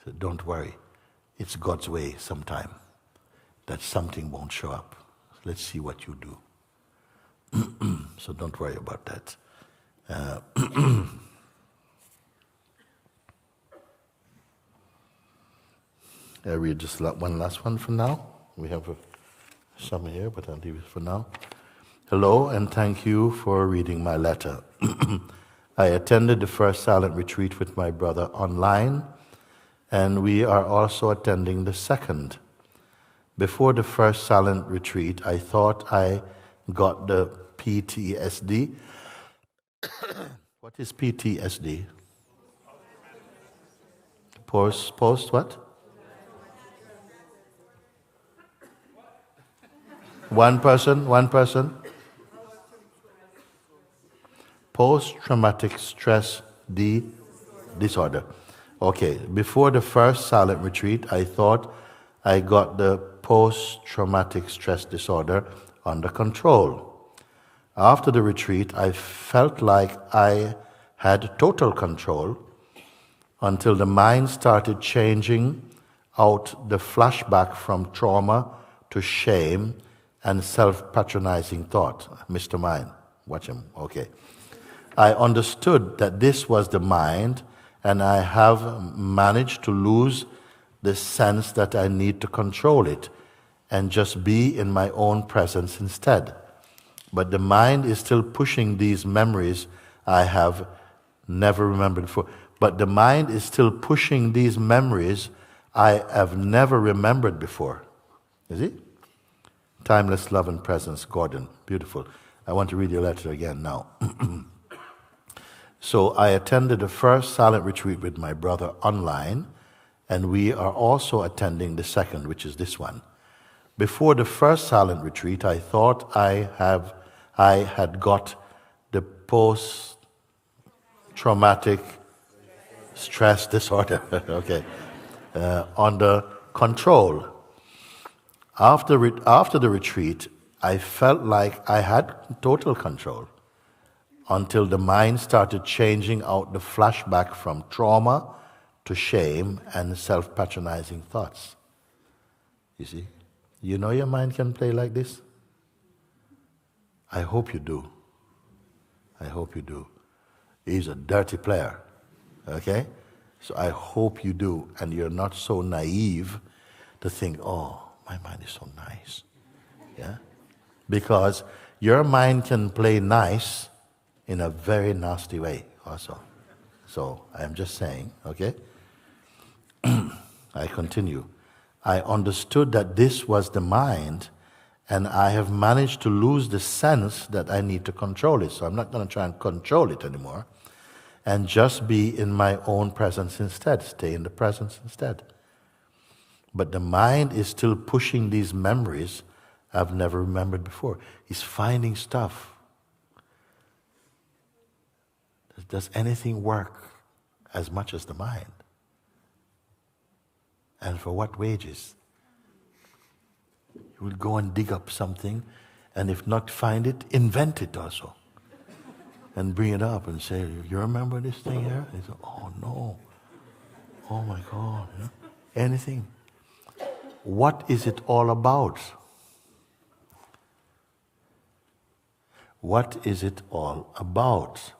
So don't worry. It's God's way sometime that something won't show up. Let's see what you do. So don't worry about that. I read just one last one for now. We have some here, but I'll leave it for now. Hello, and thank you for reading my letter. I attended the first silent retreat with my brother online, and we are also attending the second. Before the first silent retreat, I thought I got the PTSD. What is PTSD? Post what? One person. Post-traumatic stress disorder. Okay, before the first silent retreat, I thought I got the post-traumatic stress disorder under control. After the retreat, I felt like I had total control until the mind started changing out the flashback from trauma to shame and self-patronizing thought. Mr. Mind, watch him, okay. I understood that this was the mind, and I have managed to lose the sense that I need to control it and just be in my own presence instead. But the mind is still pushing these memories I have never remembered before. But the mind is still pushing these memories I have never remembered before. Is it? Timeless love and presence, Gordon. Beautiful. I want to read your letter again now. So I attended the first silent retreat with my brother online, and we are also attending the second, which is this one. Before the first silent retreat, I thought I had got the post-traumatic stress disorder, okay, under control. After the retreat, I felt like I had total control until the mind started changing out the flashback from trauma to shame and self-patronizing thoughts. You see? You know your mind can play like this? I hope you do. I hope you do. He's a dirty player, okay? So I hope you do, and you're not so naive to think, oh, my mind is so nice, yeah? Because your mind can play nice in a very nasty way also. So I'm just saying, okay? I continue. I understood that this was the mind, and I have managed to lose the sense that I need to control it. So I'm not going to try and control it anymore, and just be in my own presence instead, stay in the presence instead. But the mind is still pushing these memories I've never remembered before. He's finding stuff. Does anything work as much as the mind? And for what wages? You will go and dig up something, and if not find it, invent it also. And bring it up and say, you remember this thing here? They say, oh no. Oh my God. You know? Anything. What is it all about? What is it all about?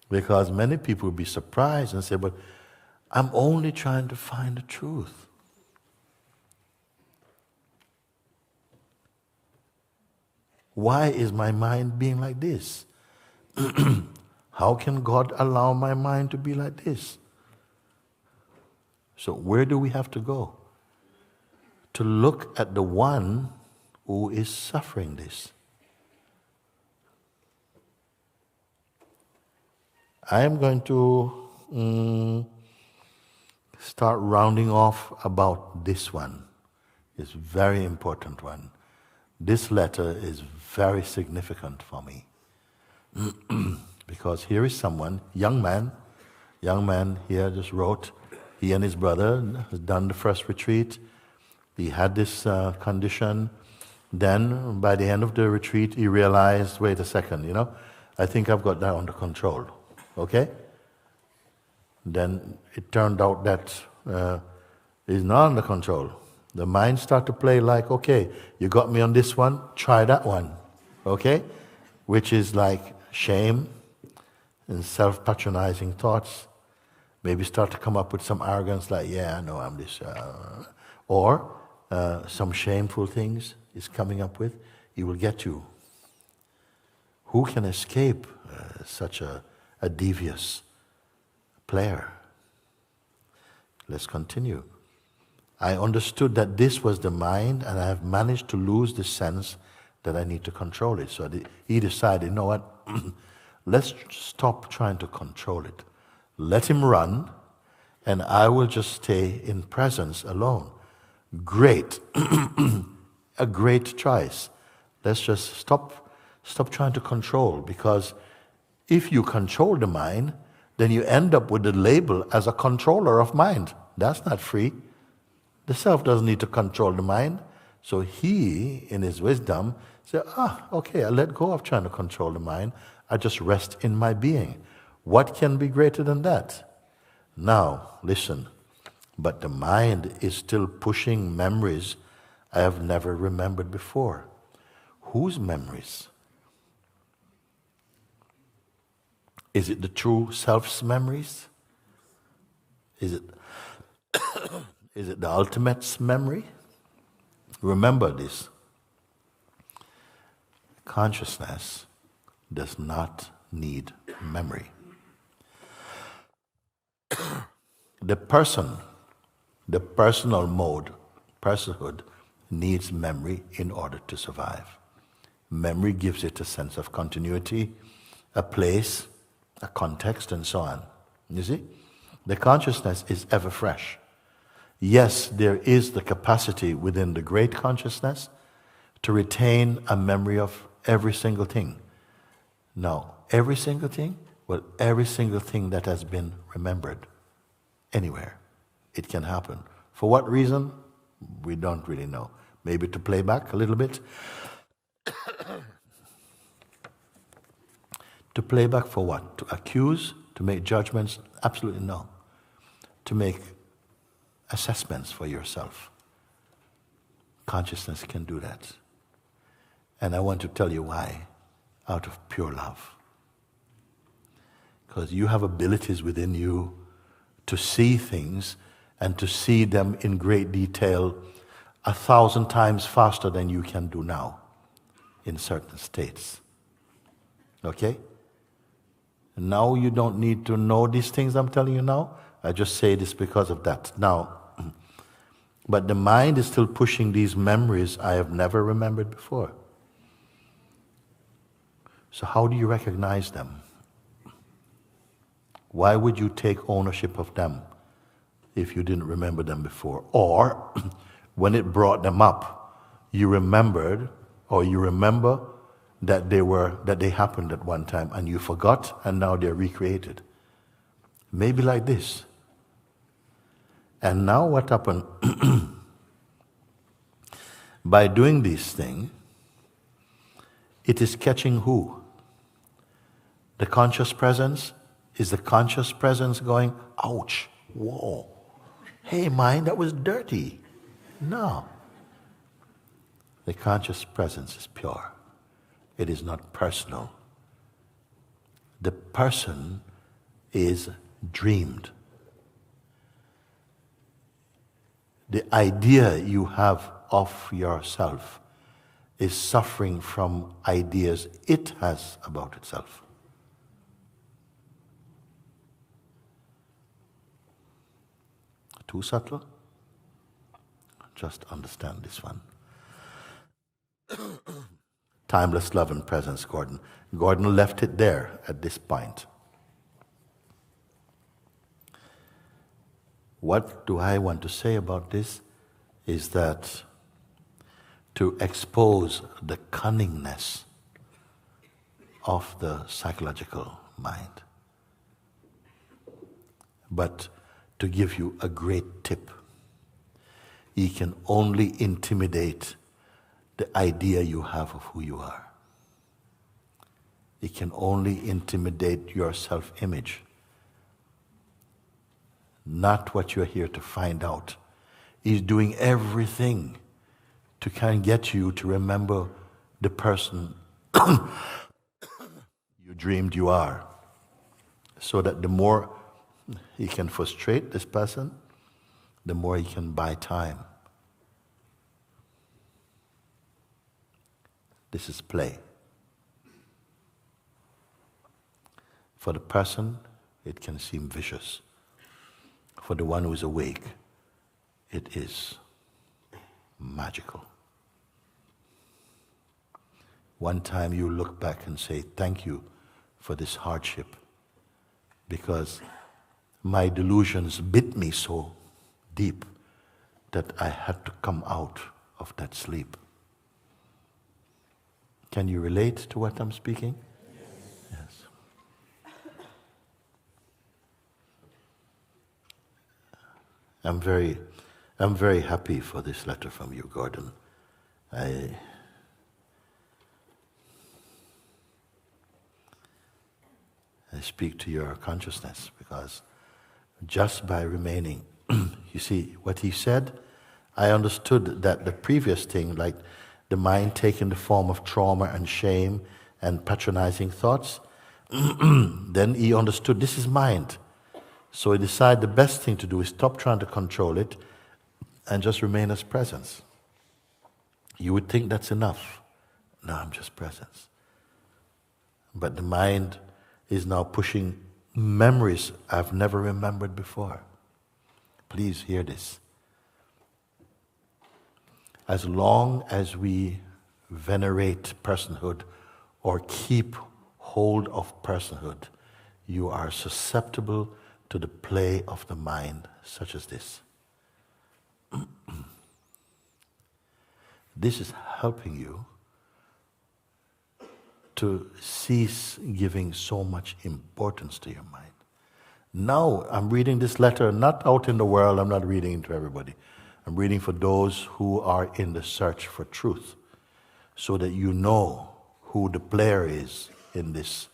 Because many people will be surprised and say, but I'm only trying to find the truth. Why is my mind being like this? How can God allow my mind to be like this? So where do we have to go? To look at the one who is suffering this. I am going to start rounding off about this one. It's a very important one. This letter is very significant for me. Because here is someone, young man here just wrote, he and his brother has done the first retreat. He had this condition. Then, by the end of the retreat, he realized, wait a second, I think I've got that under control. Okay? then it turned out that it's not under control. The mind start to play like, okay, you got me on this one, try that one, okay? Which is like shame and self-patronizing thoughts. Maybe start to come up with some arrogance like, yeah, I know I'm this. Or some shameful things is coming up with. It will get you. Who can escape such a devious player? Let's continue. I understood that this was the mind, and I have managed to lose the sense that I need to control it. So he decided, you know what, let's stop trying to control it. Let him run, and I will just stay in presence alone. Great. A great choice. Let's just stop trying to control, because if you control the mind, then you end up with the label as a controller of mind. That's not free. The self doesn't need to control the mind. So he, in his wisdom, said, okay, I let go of trying to control the mind. I just rest in my being. What can be greater than that? Now, listen. But the mind is still pushing memories I have never remembered before. Whose memories? Is it the true self's memories? Is it is it the ultimate's memory? Remember this. Consciousness does not need memory. The person, the personal mode, personhood, needs memory in order to survive. Memory gives it a sense of continuity, a place, a context, and so on. You see? The consciousness is ever fresh. Yes, there is the capacity within the great consciousness to retain a memory of every single thing. No, every single thing? Well, every single thing that has been remembered. Anywhere. It can happen. For what reason? We don't really know. Maybe to play back a little bit. To play back for what? To accuse? To make judgments? Absolutely no. To make assessments for yourself. Consciousness can do that. And I want to tell you why. Out of pure love. Because you have abilities within you to see things and to see them in great detail 1,000 times faster than you can do now in certain states. Okay? Now you don't need to know these things I'm telling you now. I just say this because of that. Now, but the mind is still pushing these memories I have never remembered before. So how do you recognize them? Why would you take ownership of them if you didn't remember them before? Or when it brought them up, you remembered, or you remember that they happened at one time and you forgot and now they're recreated. Maybe like this. And now what happened? By doing this thing, it is catching who? The conscious presence? Is the conscious presence going, ouch, whoa, hey mind, that was dirty? No. The conscious presence is pure. It is not personal. The person is dreamed. The idea you have of yourself is suffering from ideas it has about itself. Too subtle? Just understand this one. Timeless love and presence, Gordon. Gordon left it there at this point. What do I want to say about this is that to expose the cunningness of the psychological mind. But to give you a great tip, he can only intimidate the idea you have of who you are. It can only intimidate your self-image. not what you're here to find out. He's doing everything to kind of get you to remember the person you dreamed you are. So that the more he can frustrate this person, the more he can buy time. This is play. For the person, it can seem vicious. For the one who is awake, it is magical. One time you look back and say, thank you for this hardship, because my delusions bit me so deep that I had to come out of that sleep. Can you relate to what I'm speaking? Yes. I'm very happy for this letter from you, Gordon. I speak to your consciousness, because just by remaining, you see, what he said, I understood that the previous thing, like the mind taking the form of trauma and shame and patronizing thoughts, then he understood this is mind. So he decided the best thing to do is stop trying to control it and just remain as presence. You would think that's enough. No, I'm just presence. But the mind is now pushing memories I've never remembered before. Please hear this. As long as we venerate personhood or keep hold of personhood, you are susceptible to the play of the mind such as this. This is helping you to cease giving so much importance to your mind. Now I'm reading this letter not out in the world, I'm not reading it to everybody. I'm reading for those who are in the search for truth, so that you know who the player is in this.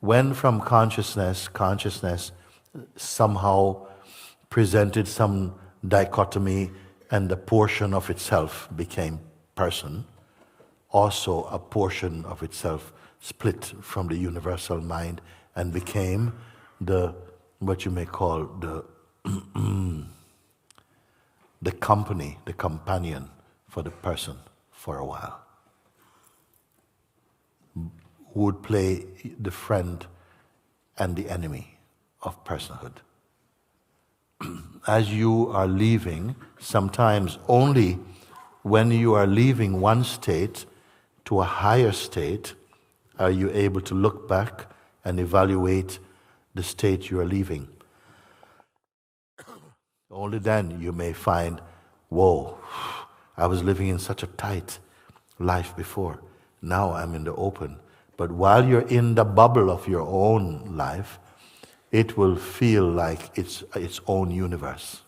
When from consciousness somehow presented some dichotomy and a portion of itself became person, also a portion of itself split from the universal mind and became the, what you may call the the company, the companion for the person for a while. Who would play the friend and the enemy of personhood. As you are leaving, sometimes only when you are leaving one state to a higher state are you able to look back and evaluate the state you are leaving. Only then you may find, whoa, I was living in such a tight life before. Now I'm in the open. But while you're in the bubble of your own life, it will feel like it's its own universe.